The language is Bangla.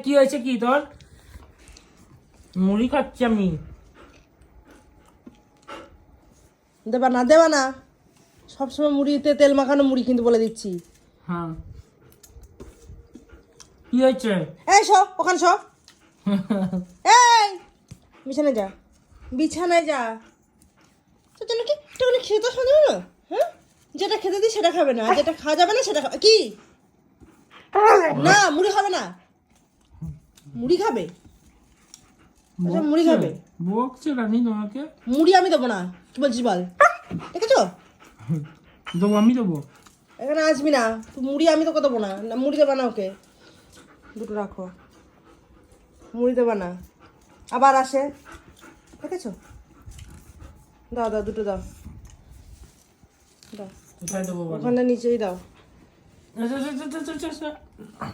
কি হয়েছে কি তোর? মুড়ি খাচ্ছি আমি। দেবা না সবসময় মুড়িতে তেল মাখানো মুড়ি কিন্তু বলে দিচ্ছি। হ্যাঁ কি হয়েছে? এই শো ওখানে শো। এই বিছানায় যা তোর জন্য কি একটুখানি খেতে শোনো না? হ্যাঁ, যেটা খেতে দিই সেটা খাবে না, যেটা খাওয়া যাবে না সেটা কি না। মুড়ি খাবে না, মুড়ি খাবে, আচ্ছা মুড়ি খাবে। বকছে রানী তোমাকে? মুড়ি আমি দেবো না, কি বলছিস বল? দেখেছো, দেবো, আমি দেবো। এখানে আসবি না তুই, মুড়ি আমি তোকে দেবো না। মুড়ি দেবা না ওকে, দুটো রাখো, মুড়ি দেবা না। আবার আসে, দেখেছো? দাও দাও, দুটো দাও, দাও কোথায় দেবো? ওখানে নিচেই দাও। আচ্ছা